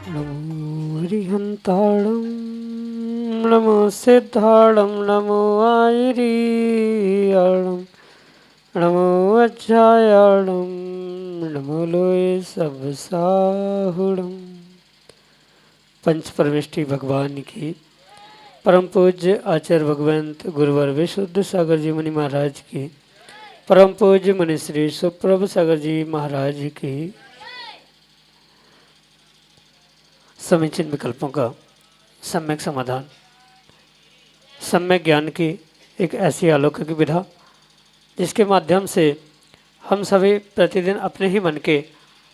नमो हरिहंताणं नमो सिद्धाणं नमो आयरीयाणं नमो अज्जायाणं नमो लोये सब साहुणं। पंच परमेष्टि भगवान की, परम पूज्य आचार्य भगवंत गुरुवर विशुद्ध सागर जी मुनि महाराज की, परम पूज्य मुनि श्री सुप्रभ सागर जी महाराज की। समीचीन विकल्पों का सम्यक समाधान। सम्यक ज्ञान की एक ऐसी अलौकिक विधा जिसके माध्यम से हम सभी प्रतिदिन अपने ही मन के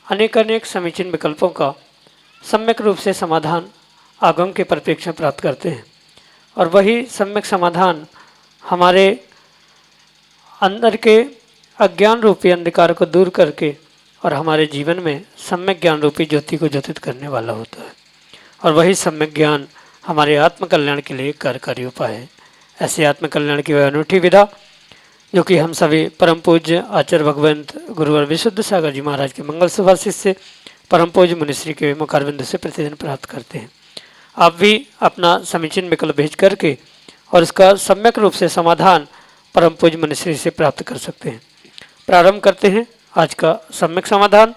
अनेक समीचीन विकल्पों का सम्यक रूप से समाधान आगम के परिप्रेक्ष्य में प्राप्त करते हैं, और वही सम्यक समाधान हमारे अंदर के अज्ञान रूपी अंधकार को दूर करके और हमारे जीवन में सम्यक ज्ञान रूपी ज्योति को ज्योतित करने वाला होता है। और वही सम्यक ज्ञान हमारे आत्मकल्याण के लिए कार्यकारी उपाय है। ऐसे आत्मकल्याण की वह अनूठी विधा जो कि हम सभी परम पूज्य आचार्य भगवंत गुरुवर विशुद्ध सागर जी महाराज के मंगल सभा शिष्य परम पूज्य मुनिश्री के मुखारविंद से प्रतिदिन प्राप्त करते हैं। आप भी अपना समीचीन विकल्प भेज करके और इसका सम्यक रूप से समाधान परम पूज्य मुनिश्री से प्राप्त कर सकते हैं। प्रारंभ करते हैं आज का सम्यक समाधान।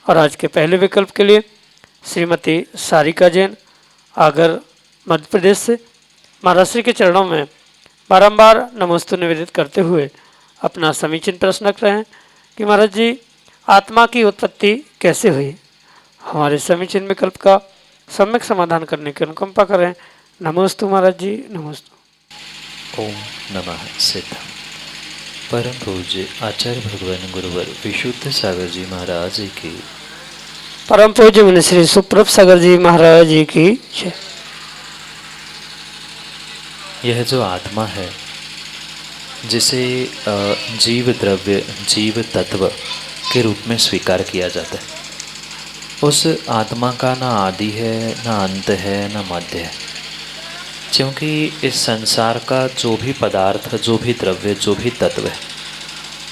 और आज के पहले विकल्प के लिए श्रीमती सारिका जैन, आगर, मध्य प्रदेश से, महाराज श्री के चरणों में बारंबार नमोस्तु निवेदित करते हुए अपना समीचीन प्रश्न रख रहे हैं कि महाराज जी, आत्मा की उत्पत्ति कैसे हुई। हमारे समीचीन विकल्प का सम्यक समाधान करने की अनुकंपा करें। नमोस्तु महाराज जी, नमोस्तु। ओम नमः सिद्धम। परम पूज्य आचार्य भगवान गुरुवर विशुद्ध सागर जी महाराज की, परम पूज्य मुनि श्री सुप्रभ सागर जी महाराज जी की जय। यह जो आत्मा है जिसे जीव द्रव्य, जीव तत्व के रूप में स्वीकार किया जाता है, उस आत्मा का ना आदि है, ना अंत है, ना मध्य है। क्योंकि इस संसार का जो भी पदार्थ, जो भी द्रव्य, जो भी तत्व है,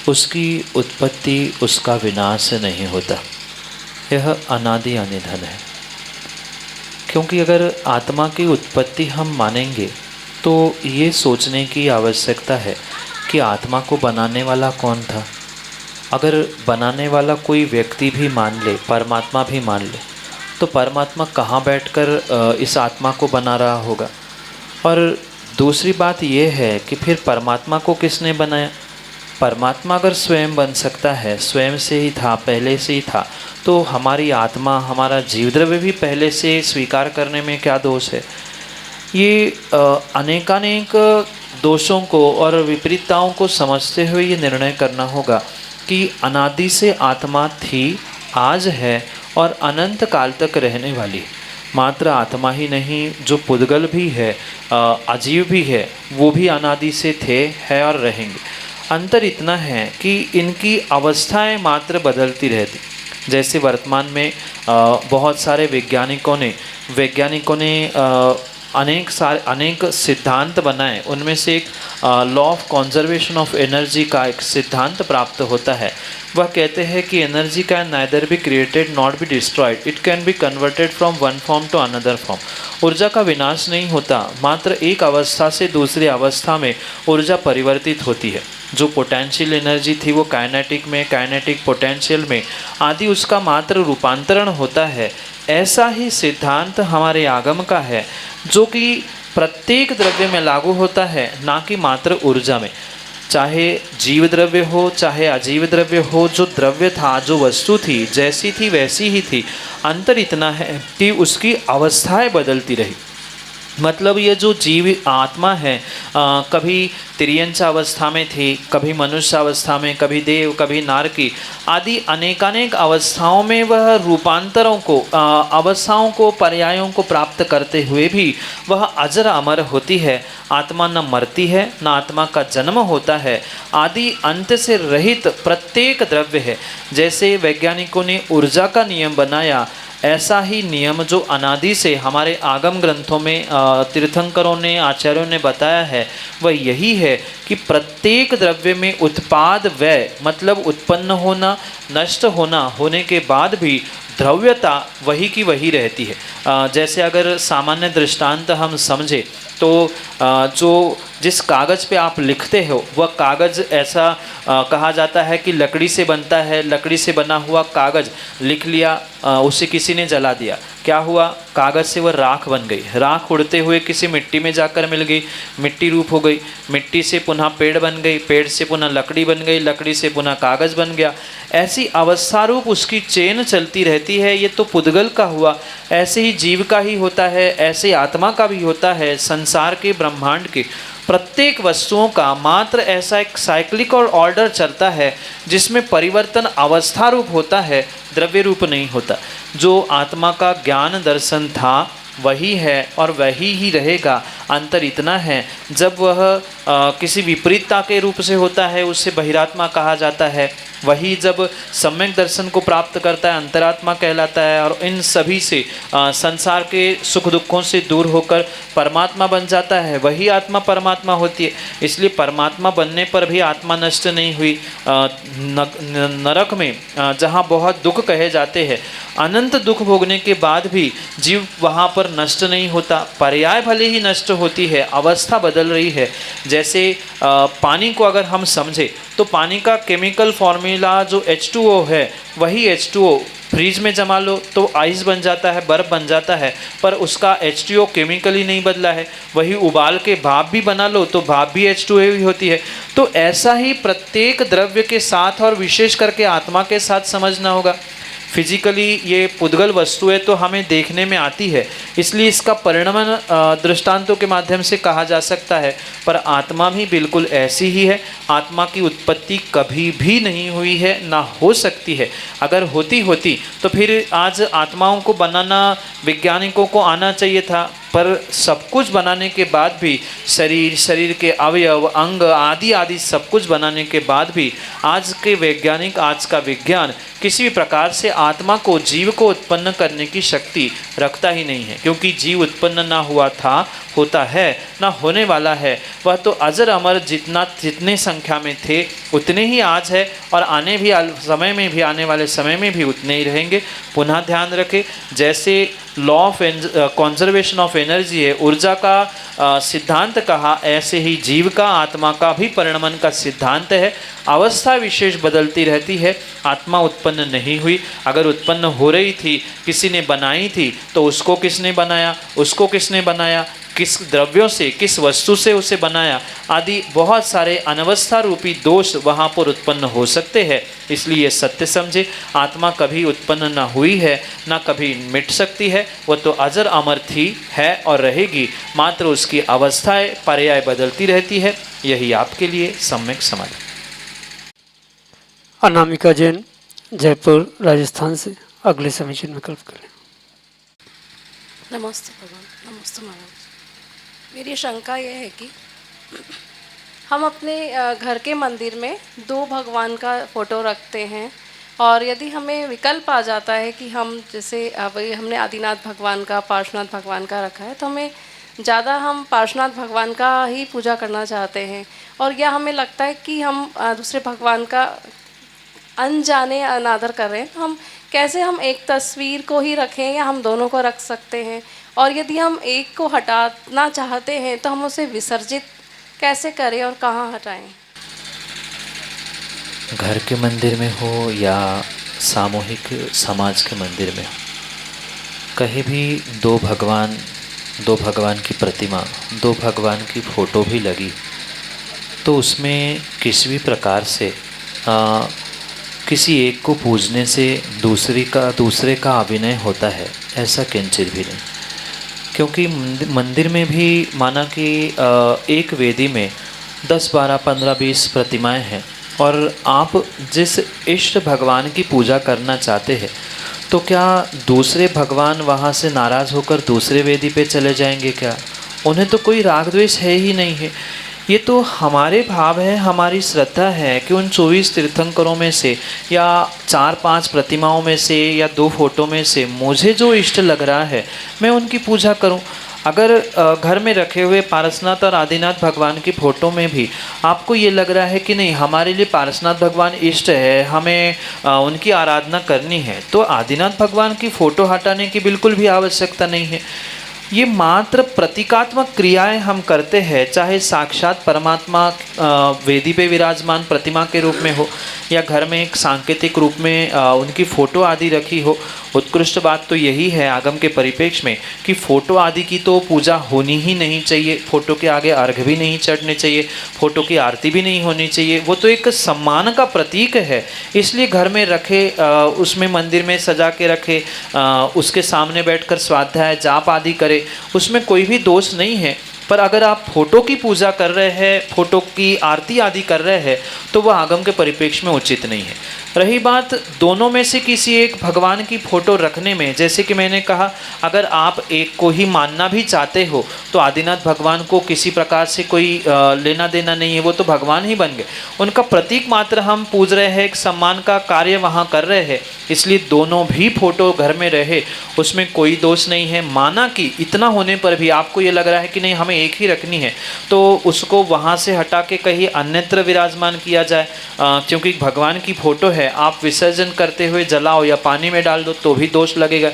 उसकी उत्पत्ति, उसका विनाश नहीं होता। यह अनादि अनिधन है। क्योंकि अगर आत्मा की उत्पत्ति हम मानेंगे तो ये सोचने की आवश्यकता है कि आत्मा को बनाने वाला कौन था। अगर बनाने वाला कोई व्यक्ति भी मान ले, परमात्मा भी मान ले, तो परमात्मा कहाँ बैठकर इस आत्मा को बना रहा होगा। और दूसरी बात यह है कि फिर परमात्मा को किसने बनाया। परमात्मा अगर स्वयं बन सकता है, स्वयं से ही था, पहले से ही था, तो हमारी आत्मा, हमारा जीव द्रव्य भी पहले से स्वीकार करने में क्या दोष है। ये अनेकानेक दोषों को और विपरीतताओं को समझते हुए ये निर्णय करना होगा कि अनादि से आत्मा थी, आज है और अनंत काल तक रहने वाली। मात्र आत्मा ही नहीं, जो पुद्गल भी है, अजीव भी है, वो भी अनादि से थे, है और रहेंगे। अंतर इतना है कि इनकी अवस्थाएं मात्र बदलती रहती। जैसे वर्तमान में बहुत सारे वैज्ञानिकों ने अनेक सिद्धांत बनाए। उनमें से एक law of conservation of energy का एक सिद्धांत प्राप्त होता है। वह कहते हैं कि energy can neither be created not be destroyed, it can be converted from one form to another form. ऊर्जा का विनाश नहीं होता, मात्र एक अवस्था से दूसरी अवस्था में ऊर्जा परिवर्तित होती है। जो पोटेंशियल एनर्जी थी वो काइनेटिक में, काइनेटिक पोटेंशियल में आदि उसका मात्र रूपांतरण होता है। ऐसा ही सिद्धांत हमारे आगम का है, जो कि प्रत्येक द्रव्य में लागू होता है, ना कि मात्र ऊर्जा में। चाहे जीव द्रव्य हो, चाहे अजीव द्रव्य हो, जो द्रव्य था, जो वस्तु थी, जैसी थी वैसी ही थी। अंतर इतना है कि उसकी अवस्थाएं बदलती रही। मतलब ये जो जीव आत्मा है कभी तिर्यंच अवस्था में थी, कभी मनुष्य अवस्था में, कभी देव, कभी नारकी आदि अनेकानेक अवस्थाओं में वह रूपांतरों को अवस्थाओं को पर्यायों को प्राप्त करते हुए भी वह अजर अमर होती है। आत्मा न मरती है, न आत्मा का जन्म होता है, आदि अंत से रहित प्रत्येक द्रव्य है। जैसे वैज्ञानिकों ने ऊर्जा का नियम बनाया, ऐसा ही नियम जो अनादि से हमारे आगम ग्रंथों में तीर्थंकरों ने, आचार्यों ने बताया है, वह यही है कि प्रत्येक द्रव्य में उत्पाद व्यय मतलब उत्पन्न होना, नष्ट होना, होने के बाद भी द्रव्यता वही की वही रहती है। जैसे अगर सामान्य दृष्टांत हम समझे तो जो जिस कागज़ पे आप लिखते हो वह कागज़ ऐसा कहा जाता है कि लकड़ी से बनता है। लकड़ी से बना हुआ कागज़ लिख लिया, उसे किसी ने जला दिया, क्या हुआ? कागज़ से वह राख बन गई। राख उड़ते हुए किसी मिट्टी में जाकर मिल गई, मिट्टी रूप हो गई। मिट्टी से पुनः पेड़ बन गई, पेड़ से पुनः लकड़ी बन गई, लकड़ी से पुनः कागज़ बन गया। ऐसी अवस्था रूप उसकी चेन चलती रहती है। ये तो पुद्गल का हुआ, ऐसे ही जीव का ही होता है, ऐसे आत्मा का भी होता है। संसार के, ब्रह्मांड के प्रत्येक वस्तुओं का मात्र ऐसा एक साइक्लिक और ऑर्डर चलता है जिसमें परिवर्तन अवस्था रूप होता है, द्रव्य रूप नहीं होता। जो आत्मा का ज्ञान दर्शन था वही है और वही ही रहेगा। अंतर इतना है, जब वह किसी विपरीतता के रूप से होता है उसे बहिरात्मा कहा जाता है। वही जब सम्यक दर्शन को प्राप्त करता है अंतरात्मा कहलाता है। और इन सभी से संसार के सुख दुखों से दूर होकर परमात्मा बन जाता है, वही आत्मा परमात्मा होती है। इसलिए परमात्मा बनने पर भी आत्मा नष्ट नहीं हुई। नरक में जहाँ बहुत दुख कहे जाते हैं, अनंत दुख भोगने के बाद भी जीव वहाँ पर नष्ट नहीं होता। पर्याय भले ही नष्ट होती है, अवस्था बदल रही है। जैसे पानी को अगर हम समझे तो पानी का केमिकल फॉर्मूला जो H2O है, वही H2O फ्रीज में जमा लो तो आइस बन जाता है, बर्फ़ बन जाता है, पर उसका H2O केमिकली नहीं बदला है। वही उबाल के भाप भी बना लो तो भाप भी H2O ही होती है। तो ऐसा ही प्रत्येक द्रव्य के साथ और विशेष करके आत्मा के साथ समझना होगा। फिजिकली ये पुद्गल वस्तुएं तो हमें देखने में आती है, इसलिए इसका परिणमन दृष्टांतों के माध्यम से कहा जा सकता है, पर आत्मा भी बिल्कुल ऐसी ही है। आत्मा की उत्पत्ति कभी भी नहीं हुई है, ना हो सकती है। अगर होती तो फिर आज आत्माओं को बनाना वैज्ञानिकों को आना चाहिए था, पर सब कुछ बनाने के बाद भी शरीर के अवयव, अंग आदि आदि सब कुछ बनाने के बाद भी आज के वैज्ञानिक, आज का विज्ञान किसी भी प्रकार से आत्मा को, जीव को उत्पन्न करने की शक्ति रखता ही नहीं है। क्योंकि जीव उत्पन्न ना हुआ था, होता है, ना होने वाला है। वह तो अजर अमर जितने संख्या में थे उतने ही आज है और आने वाले समय में भी उतने ही रहेंगे। पुनः ध्यान रखें, जैसे law of conservation of energy है, ऊर्जा का सिद्धांत कहा, ऐसे ही जीव का, आत्मा का भी परिणमन का सिद्धांत है। अवस्था विशेष बदलती रहती है। आत्मा उत्पन्न नहीं हुई, अगर उत्पन्न हो रही थी, किसी ने बनाई थी, तो उसको किसने बनाया, उसको किसने बनाया, किस द्रव्यों से, किस वस्तु से उसे बनाया, आदि बहुत सारे अनवस्था रूपी दोष वहाँ पर उत्पन्न हो सकते हैं। इसलिए ये सत्य समझे, आत्मा कभी उत्पन्न ना हुई है, ना कभी मिट सकती है। वह तो अजर अमर थी, है और रहेगी, मात्र उसकी अवस्थाएं पर्याय बदलती रहती है। यही आपके लिए सम्यक समाधान। अनामिका जैन, जयपुर, राजस्थान से अगले समीचीन विकल्प करें। नमस्ते भगवान, नमस्ते महाराज। मेरी शंका यह है कि हम अपने घर के मंदिर में 2 भगवान का फ़ोटो रखते हैं, और यदि हमें विकल्प आ जाता है कि हम जैसे अभी हमने आदिनाथ भगवान का, पार्श्वनाथ भगवान का रखा है, तो हमें ज़्यादा हम पार्श्वनाथ भगवान का ही पूजा करना चाहते हैं, और या हमें लगता है कि हम दूसरे भगवान का अनजाने अनादर कर रहे हैं, तो हम कैसे हम एक तस्वीर को ही रखें या हम दोनों को रख सकते हैं? और यदि हम एक को हटाना चाहते हैं तो हम उसे विसर्जित कैसे करें और कहाँ हटाएं? घर के मंदिर में हो या सामूहिक समाज के मंदिर में हो, कहीं भी 2 भगवान की प्रतिमा, 2 भगवान की फ़ोटो भी लगी, तो उसमें किसी भी प्रकार से किसी एक को पूजने से दूसरे का अभिनय होता है, ऐसा किंचित भी नहीं। क्योंकि मंदिर में भी माना कि एक वेदी में 10, 12, 15, 20 प्रतिमाएं हैं और आप जिस इष्ट भगवान की पूजा करना चाहते हैं तो क्या दूसरे भगवान वहाँ से नाराज़ होकर दूसरे वेदी पे चले जाएंगे क्या? उन्हें तो कोई राग द्वेष है ही नहीं है। ये तो हमारे भाव है, हमारी श्रद्धा है कि उन 24 तीर्थंकरों में से या 4-5 प्रतिमाओं में से या 2 फोटो में से मुझे जो इष्ट लग रहा है मैं उनकी पूजा करूं। अगर घर में रखे हुए पारसनाथ और आदिनाथ भगवान की फ़ोटो में भी आपको ये लग रहा है कि नहीं हमारे लिए पारसनाथ भगवान इष्ट है, हमें उनकी आराधना करनी है, तो आदिनाथ भगवान की फ़ोटो हटाने की बिल्कुल भी आवश्यकता नहीं है। ये मात्र प्रतीकात्मक क्रियाएं हम करते हैं, चाहे साक्षात परमात्मा वेदी पे विराजमान प्रतिमा के रूप में हो या घर में एक सांकेतिक रूप में उनकी फ़ोटो आदि रखी हो। उत्कृष्ट बात तो यही है आगम के परिप्रेक्ष्य में कि फ़ोटो आदि की तो पूजा होनी ही नहीं चाहिए, फ़ोटो के आगे अर्घ भी नहीं चढ़ने चाहिए, फ़ोटो की आरती भी नहीं होनी चाहिए। वो तो एक सम्मान का प्रतीक है, इसलिए घर में रखे, उसमें मंदिर में सजा के रखे, उसके सामने बैठकर स्वाध्याय जाप आदि करे, उसमें कोई भी दोष नहीं है। पर अगर आप फोटो की पूजा कर रहे हैं, फोटो की आरती आदि कर रहे हैं, तो वह आगम के परिप्रेक्ष्य में उचित नहीं है। रही बात दोनों में से किसी एक भगवान की फ़ोटो रखने में, जैसे कि मैंने कहा अगर आप एक को ही मानना भी चाहते हो तो आदिनाथ भगवान को किसी प्रकार से कोई लेना देना नहीं है, वो तो भगवान ही बन गए, उनका प्रतीक मात्र हम पूज रहे हैं, एक सम्मान का कार्य वहाँ कर रहे हैं, इसलिए दोनों भी फ़ोटो घर में रहे उसमें कोई दोष नहीं है। माना कि इतना होने पर भी आपको ये लग रहा है कि नहीं हमें एक ही रखनी है, तो उसको वहाँ से हटा के कहीं अन्यत्र विराजमान किया जाए, क्योंकि भगवान की फ़ोटो है, आप विसर्जन करते हुए जलाओ या पानी में डाल दो तो भी दोष लगेगा।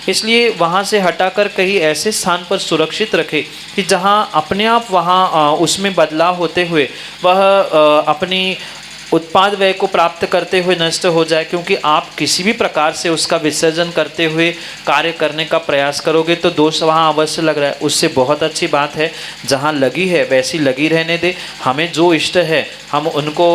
इसलिए वहाँ से हटाकर कहीं ऐसे स्थान पर सुरक्षित रखें कि जहाँ अपने आप वहाँ उसमें बदलाव होते हुए वह अपनी उत्पाद व्यय को प्राप्त करते हुए नष्ट हो जाए, क्योंकि आप किसी भी प्रकार से उसका विसर्जन करते हुए कार्य करने का प्रयास करोगे तो दोष वहाँ अवश्य लग रहा है। उससे बहुत अच्छी बात है जहाँ लगी है वैसी लगी रहने दे, हमें जो इष्ट है हम उनको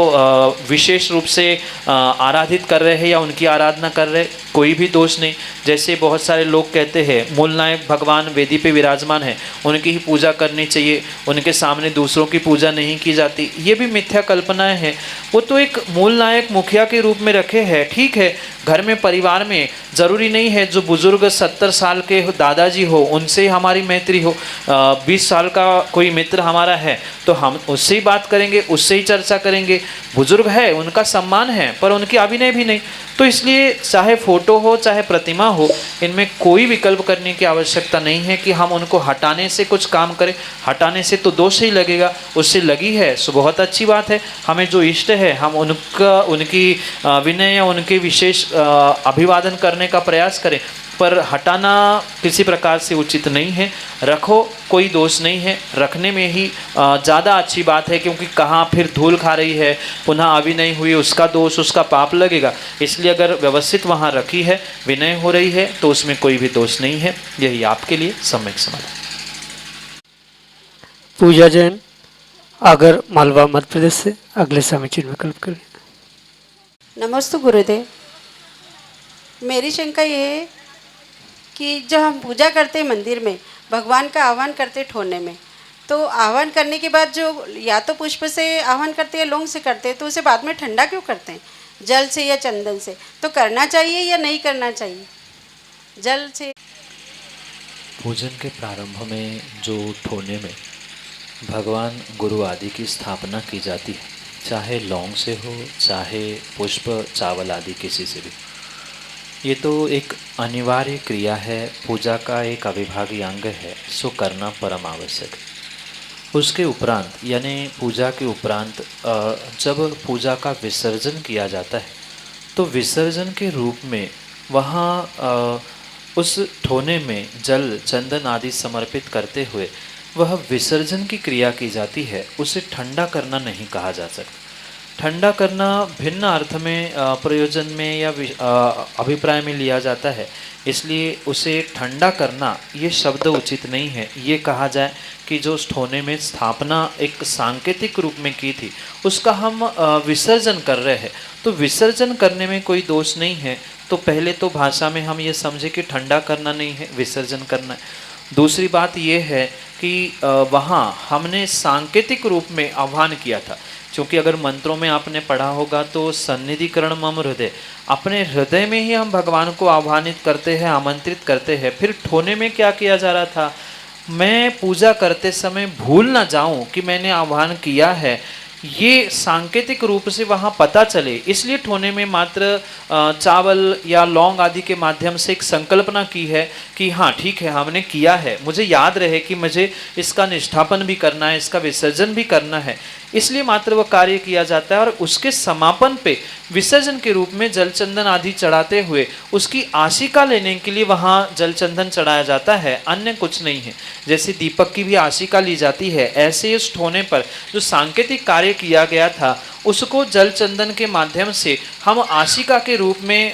विशेष रूप से आराधित कर रहे हैं या उनकी आराधना कर रहे, कोई भी दोष नहीं। जैसे बहुत सारे लोग कहते हैं मूल नायक भगवान वेदी पे विराजमान है, उनकी ही पूजा करनी चाहिए, उनके सामने दूसरों की पूजा नहीं की जाती, ये भी मिथ्या कल्पनाएं हैं। वो तो एक मूल नायक मुखिया के रूप में रखे हैं, ठीक है, घर में परिवार में ज़रूरी नहीं है जो बुज़ुर्ग 70 साल के दादाजी हो उनसे हमारी मैत्री हो, 20 साल का कोई मित्र हमारा है तो हम उससे ही बात करेंगे, उससे ही चर्चा करेंगे, बुज़ुर्ग है उनका सम्मान है पर उनकी अभिनय भी नहीं। तो इसलिए चाहे फ़ोटो हो चाहे प्रतिमा हो, इनमें कोई विकल्प करने की आवश्यकता नहीं है कि हम उनको हटाने से कुछ काम करें, हटाने से तो दोष ही लगेगा, उससे लगी है सो बहुत अच्छी बात है। हमें जो इष्ट है हम उनकी विनय या उनके विशेष अभिवादन करने का प्रयास करें, पर हटाना किसी प्रकार से उचित नहीं है। रखो, कोई दोष नहीं है, रखने में ही ज़्यादा अच्छी बात है, क्योंकि कहाँ फिर धूल खा रही है, पुनः अभिनय हुई, उसका दोष उसका पाप लगेगा। इसलिए अगर व्यवस्थित वहाँ रखी है, विनय हो रही है, तो उसमें कोई भी दोष नहीं है। यही आपके लिए सम्यक समाधान। पूजा जैन आगर मालवा मध्य प्रदेश से अगले समीचीन विकल्प करें। नमस्ते गुरुदेव, मेरी शंका ये है कि जब हम पूजा करते हैं मंदिर में, भगवान का आह्वान करते ठोने में, तो आह्वान करने के बाद जो या तो पुष्प से आह्वान करते हैं या लौंग से करते हैं, तो उसे बाद में ठंडा क्यों करते हैं, जल से या चंदन से? तो करना चाहिए या नहीं करना चाहिए जल से? पूजन के प्रारंभ में जो ठोने में भगवान गुरु आदि की स्थापना की जाती है, चाहे लौंग से हो चाहे पुष्प चावल आदि किसी से भी, ये तो एक अनिवार्य क्रिया है, पूजा का एक अविभाज्य अंग है, सो करना परम आवश्यक है। उसके उपरांत यानी पूजा के उपरांत जब पूजा का विसर्जन किया जाता है तो विसर्जन के रूप में वहाँ उस ठोने में जल चंदन आदि समर्पित करते हुए वह विसर्जन की क्रिया की जाती है। उसे ठंडा करना नहीं कहा जा सकता। ठंडा करना भिन्न अर्थ में प्रयोजन में या अभिप्राय में लिया जाता है, इसलिए उसे ठंडा करना ये शब्द उचित नहीं है। ये कहा जाए कि जो उस ठोने में स्थापना एक सांकेतिक रूप में की थी उसका हम विसर्जन कर रहे हैं, तो विसर्जन करने में कोई दोष नहीं है। तो पहले तो भाषा में हम ये समझे कि ठंडा करना नहीं है, विसर्जन करना है। दूसरी बात ये है कि वहाँ हमने सांकेतिक रूप में आह्वान किया था, क्योंकि अगर मंत्रों में आपने पढ़ा होगा तो सन्निधिकरण मम हृदय, अपने हृदय में ही हम भगवान को आह्वानित करते हैं, आमंत्रित करते हैं। फिर ठोने में क्या किया जा रहा था, मैं पूजा करते समय भूल ना जाऊं कि मैंने आह्वान किया है, ये सांकेतिक रूप से वहाँ पता चले, इसलिए ठोने में मात्र चावल या लौंग आदि के माध्यम से एक संकल्पना की है कि हाँ ठीक है हमने किया है, मुझे याद रहे कि मुझे इसका निष्ठापन भी करना है, इसका विसर्जन भी करना है, इसलिए मात्र वह कार्य किया जाता है। और उसके समापन पे विसर्जन के रूप में जल चंदन आदि चढ़ाते हुए उसकी आशिका लेने के लिए वहाँ जल चंदन चढ़ाया जाता है, अन्य कुछ नहीं है। जैसे दीपक की भी आशिका ली जाती है, ऐसे इस ठोने पर जो सांकेतिक कार्य किया गया था उसको जल चंदन के माध्यम से हम आशिका के रूप में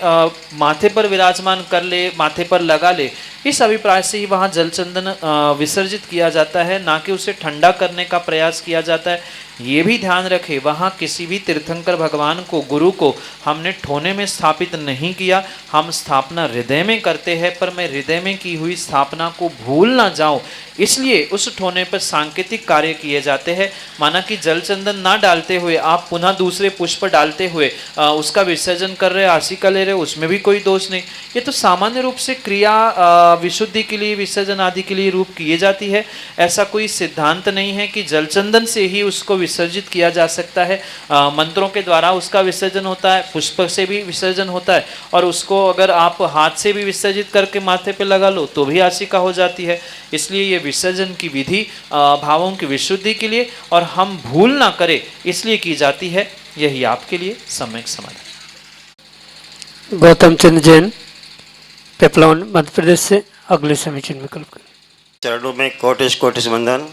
माथे पर विराजमान कर ले, माथे पर लगा ले, इस अभिप्राय से ही वहाँ जल चंदन विसर्जित किया जाता है, ना कि उसे ठंडा करने का प्रयास किया जाता है। ये भी ध्यान रखें, वहाँ किसी भी तीर्थंकर भगवान को, गुरु को हमने ठोने में स्थापित नहीं किया, हम स्थापना हृदय में करते हैं, पर मैं हृदय में की हुई स्थापना को भूल ना जाऊं, इसलिए उस ठोने पर सांकेतिक कार्य किए जाते हैं। माना कि जल चंदन ना डालते हुए आप पुनः दूसरे पुष्प डालते हुए उसका विसर्जन कर रहे, आशिका ले रहे, उसमें भी कोई दोष नहीं। ये तो सामान्य रूप से क्रिया विशुद्धि के लिए, विसर्जन आदि के लिए रूप किए जाती है। ऐसा कोई सिद्धांत नहीं है कि जल चंदन से ही उसको विसर्जित किया जा सकता है। मंत्रों के द्वारा उसका विसर्जन होता है, पुष्प से भी विसर्जन होता है, और उसको अगर आप हाथ से भी विसर्जित करके माथे पे लगा लो तो भी आशिका हो जाती है। इसलिए ये विसर्जन की विधि भावों की विशुद्धि के लिए और हम भूल ना करें इसलिए की जाती है। यही आपके लिए सम्यक समाधान। गौतम चंद्र जैन, पेपलावन, मध्य प्रदेश से अगले समीचीन विकल्प करें। चरणों में कोटिश कोटिश वंदन।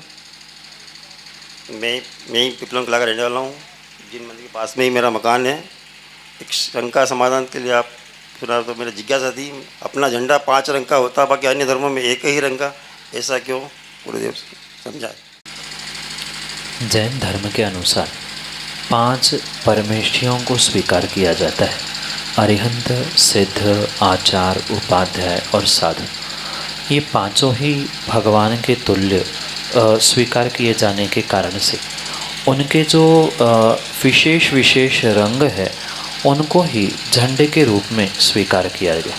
मैं ही पिपलों कला का रहने वाला हूँ। जिन मंदिर के पास में ही मेरा मकान है। एक शंका समाधान के लिए आप सुना तो मेरी जिज्ञासा थी, अपना झंडा 5 रंग का होता, बाकी अन्य धर्मों में एक ही रंग का, ऐसा क्यों? गुरुदेव समझाए। जैन धर्म के अनुसार 5 परमेष्ठियों को स्वीकार किया जाता है, अरिहंत, सिद्ध, आचार, उपाध्याय और साधु। ये पांचों ही भगवान के तुल्य स्वीकार किए जाने के कारण से उनके जो विशेष विशेष रंग है उनको ही झंडे के रूप में स्वीकार किया गया।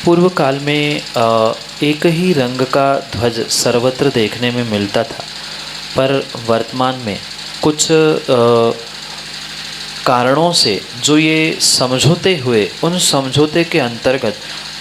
पूर्व काल में एक ही रंग का ध्वज सर्वत्र देखने में मिलता था, पर वर्तमान में कुछ कारणों से जो ये समझौते हुए, उन समझौते के अंतर्गत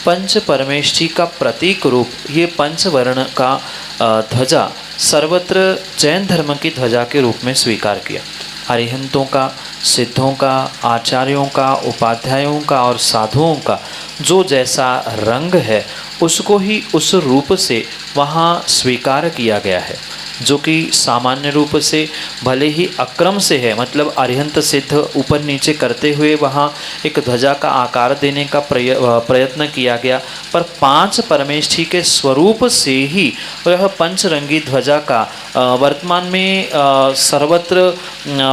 पंच परमेष्ठी का प्रतीक रूप ये पंचवर्ण का ध्वजा सर्वत्र जैन धर्म की ध्वजा के रूप में स्वीकार किया। अरिहंतों का, सिद्धों का, आचार्यों का, उपाध्यायों का और साधुओं का जो जैसा रंग है उसको ही उस रूप से वहाँ स्वीकार किया गया है, जो कि सामान्य रूप से भले ही अक्रम से है, मतलब अरिहंत सिद्ध ऊपर नीचे करते हुए वहाँ एक ध्वजा का आकार देने का प्रयत्न किया गया, पर 5 परमेष्ठी के स्वरूप से ही यह पंचरंगी ध्वजा का वर्तमान में सर्वत्र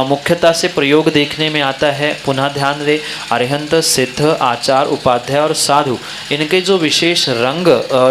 मुख्यता से प्रयोग देखने में आता है। पुनः ध्यान दें, अरिहंत, सिद्ध, आचार, उपाध्याय और साधु, इनके जो विशेष रंग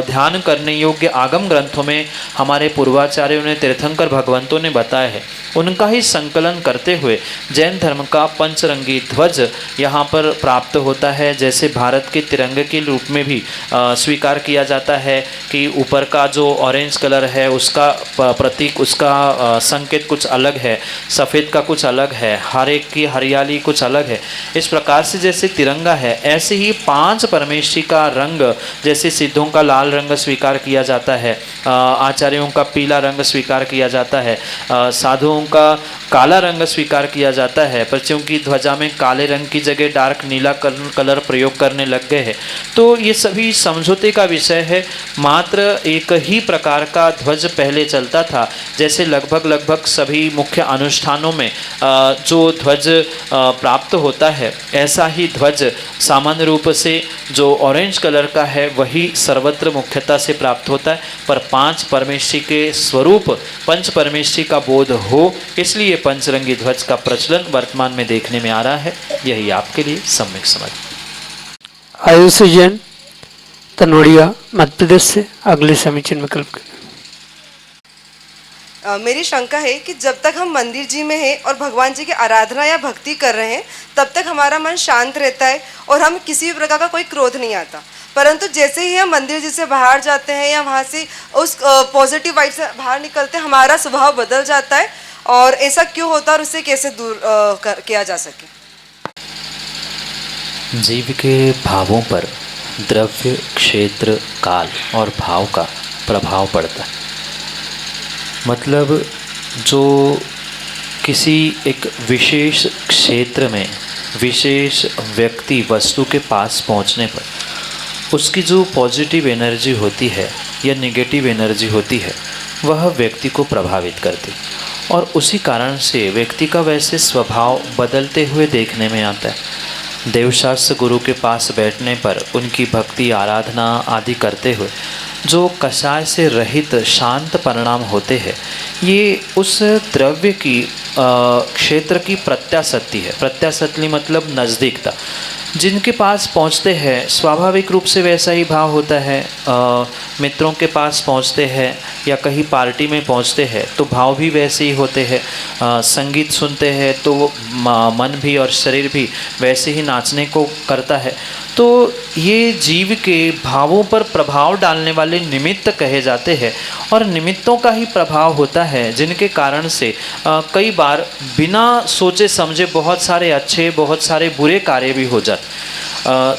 ध्यान करने योग्य आगम ग्रंथों में हमारे पूर्वाचार्यों ने, तीर्थंकर भगवंतों ने बताया है, उनका ही संकलन करते हुए जैन धर्म का पंचरंगी ध्वज यहाँ पर प्राप्त होता है। जैसे भारत के तिरंगे के रूप में भी स्वीकार किया जाता है कि ऊपर का जो ऑरेंज कलर है उसका प्रतीक, उसका संकेत कुछ अलग है, सफ़ेद का कुछ अलग है, हर एक की हरियाली कुछ अलग है। इस प्रकार से जैसे तिरंगा है, ऐसे ही 5 परमेष्ठी का रंग, जैसे सिद्धों का लाल रंग स्वीकार किया जाता है, आचार्यों का पीला रंग स्वीकार किया जाता है, साधुओं का काला रंग स्वीकार किया जाता है, पर चूंकि ध्वजा में काले रंग की जगह डार्क नीला कलर प्रयोग करने लग गए हैं, तो ये सभी समझौते का विषय है। मात्र एक ही प्रकार का ध्वज पहले चलता था, जैसे लगभग सभी मुख्य अनुष्ठानों में जो ध्वज प्राप्त होता है, ऐसा ही ध्वज सामान्य रूप से जो ऑरेंज कलर का है वही सर्वत्र मुख्यता से प्राप्त होता है, पर 5 परमेष्ठी के स्वरूप पंच परमेष्ठी का बोध हो, इसलिए पंचरंगी ध्वज का प्रचलन वर्तमान में देखने में आ रहा है। यही आपके लिए सम्यक समझ। आयुष जैन, तनोड़िया मध्य प्रदेश से अगले समीचीन विकल्प के। मेरी शंका है कि जब तक हम मंदिर जी में हैं और भगवान जी की आराधना या भक्ति कर रहे हैं तब तक हमारा मन शांत रहता है और हम किसी भी प्रकार का कोई क्रोध नहीं आता, परंतु जैसे ही हम मंदिर जी से बाहर जाते हैं या वहाँ से उस पॉजिटिव वाइब से बाहर निकलते हैं हमारा स्वभाव बदल जाता है। और ऐसा क्यों होता है और उससे कैसे दूर किया जा सके? जीव के भावों पर द्रव्य, क्षेत्र, काल और भाव का प्रभाव पड़ता है। मतलब जो किसी एक विशेष क्षेत्र में विशेष व्यक्ति वस्तु के पास पहुंचने पर उसकी जो पॉजिटिव एनर्जी होती है या नेगेटिव एनर्जी होती है वह व्यक्ति को प्रभावित करती और उसी कारण से व्यक्ति का वैसे स्वभाव बदलते हुए देखने में आता है। देवशास्त्र गुरु के पास बैठने पर उनकी भक्ति, आराधना आदि करते हुए जो कषाय से रहित शांत परिणाम होते हैं, ये उस द्रव्य की क्षेत्र की प्रत्याशक्ति है। प्रत्याशक्ति मतलब नज़दीकता। जिनके पास पहुंचते हैं स्वाभाविक रूप से वैसा ही भाव होता है। मित्रों के पास पहुंचते हैं या कहीं पार्टी में पहुंचते हैं तो भाव भी वैसे ही होते हैं। संगीत सुनते हैं तो मन भी और शरीर भी वैसे ही नाचने को करता है। तो ये जीव के भावों पर प्रभाव डालने वाले निमित्त कहे जाते हैं और निमित्तों का ही प्रभाव होता है जिनके कारण से कई बार बिना सोचे समझे बहुत सारे अच्छे, बहुत सारे बुरे कार्य भी हो जाते।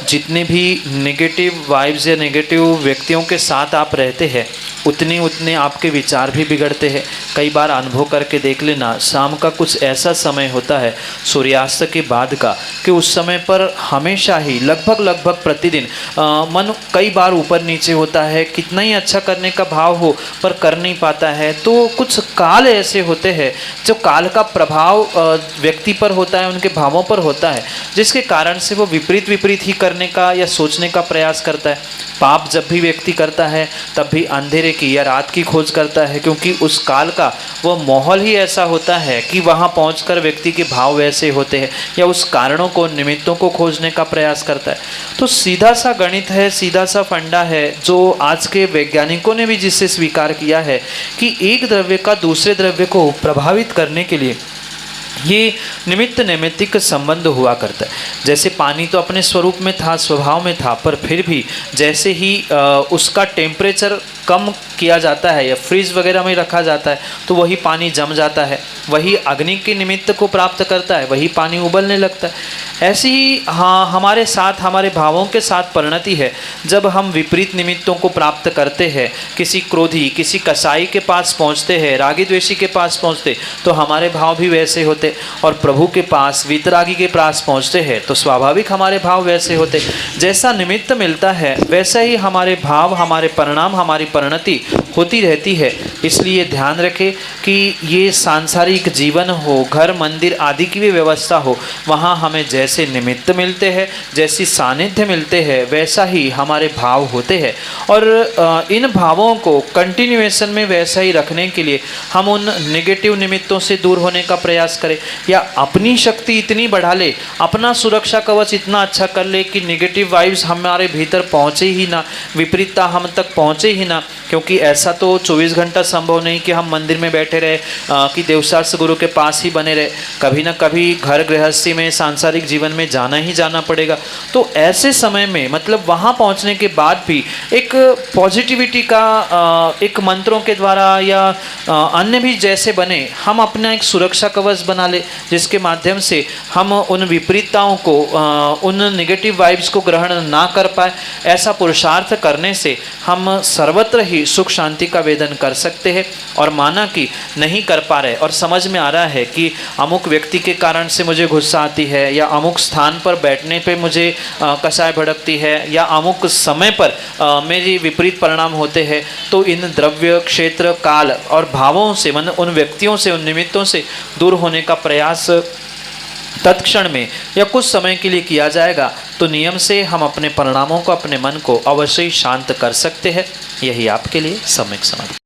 जितने भी नेगेटिव वाइब्स या नेगेटिव व्यक्तियों के साथ आप रहते हैं उतने आपके विचार भी बिगड़ते हैं। कई बार अनुभव करके देख लेना, शाम का कुछ ऐसा समय होता है सूर्यास्त के बाद का कि उस समय पर हमेशा ही लगभग प्रतिदिन मन कई बार ऊपर नीचे होता है। कितना ही अच्छा करने का भाव हो पर कर नहीं पाता है। तो कुछ काल ऐसे होते हैं जो काल का प्रभाव व्यक्ति पर होता है, उनके भावों पर होता है, जिसके कारण से वो विपरीत ही करने का या सोचने का प्रयास करता है। पाप जब भी व्यक्ति करता है तब भी अंधेरे की या रात की खोज करता है, क्योंकि उस काल का वो माहौल ही ऐसा होता है कि वहाँ पहुंचकर व्यक्ति के भाव वैसे होते हैं या उस कारणों को, निमित्तों को खोजने का प्रयास करता है। तो सीधा सा गणित है, सीधा सा फंडा है जो आज के वैज्ञानिकों ने भी जिससे स्वीकार किया है कि एक द्रव्य का दूसरे द्रव्य को प्रभावित करने के लिए ये निमित्त नैमित्तिक संबंध हुआ करता है। जैसे पानी तो अपने स्वरूप में था, स्वभाव में था, पर फिर भी जैसे ही उसका टेम्परेचर कम किया जाता है या फ्रीज वगैरह में रखा जाता है तो वही पानी जम जाता है, वही अग्नि के निमित्त को प्राप्त करता है, वही पानी उबलने लगता है। ऐसे ही हाँ हमारे साथ, हमारे भावों के साथ परिणति है। जब हम विपरीत निमित्तों को प्राप्त करते हैं, किसी क्रोधी, किसी कसाई के पास पहुंचते हैं, रागी द्वेषी के पास पहुंचते तो हमारे भाव भी वैसे होते, और प्रभु के पास, वीतरागी के पास पहुंचते हैं तो स्वाभाविक हमारे भाव वैसे होते। जैसा निमित्त मिलता है वैसा ही हमारे भाव, हमारे परिणाम, हमारी परिणति होती रहती है। इसलिए ध्यान रखें कि ये सांसारिक जीवन हो, घर मंदिर आदि की भी व्यवस्था हो, वहाँ हमें जैसे निमित्त मिलते हैं, जैसी सानिध्य मिलते हैं, वैसा ही हमारे भाव होते हैं। और इन भावों को कंटिन्यूएशन में वैसा ही रखने के लिए हम उन नेगेटिव निमित्तों से दूर होने का प्रयास करें या अपनी शक्ति इतनी बढ़ा ले, अपना सुरक्षा कवच इतना अच्छा कर ले कि नेगेटिव वाइब्स हमारे भीतर पहुँचे ही ना, विपरीतता हम तक पहुँचे ही ना। क्योंकि ऐसा तो 24 घंटा संभव नहीं कि हम मंदिर में बैठे रहे, कि देवशास्त्र गुरु के पास ही बने रहे। कभी ना कभी घर गृहस्थी में, सांसारिक जीवन में जाना ही जाना पड़ेगा। तो ऐसे समय में मतलब वहाँ पहुँचने के बाद भी एक पॉजिटिविटी का एक मंत्रों के द्वारा या अन्य भी जैसे बने, हम अपना एक सुरक्षा कवच बना ले जिसके माध्यम से हम उन विपरीतताओं को, उन नेगेटिव वाइब्स को ग्रहण ना कर पाए। ऐसा पुरुषार्थ करने से हम सर्वत्र ही सुख शांति का वेदन कर सकते हैं। और माना कि नहीं कर पा रहे और समझ में आ रहा है कि अमुक व्यक्ति के कारण से मुझे गुस्सा आती है या अमुक स्थान पर बैठने पे मुझे कषाय भड़कती है या अमुक समय पर मेरी विपरीत परिणाम होते हैं, तो इन द्रव्य, क्षेत्र, काल और भावों से, मतलब उन व्यक्तियों से, उन निमित्तों से दूर होने का प्रयास तत्क्षण में या कुछ समय के लिए किया जाएगा तो नियम से हम अपने परिणामों को, अपने मन को अवश्य ही शांत कर सकते हैं। यही आपके लिए सम्यक समाधि।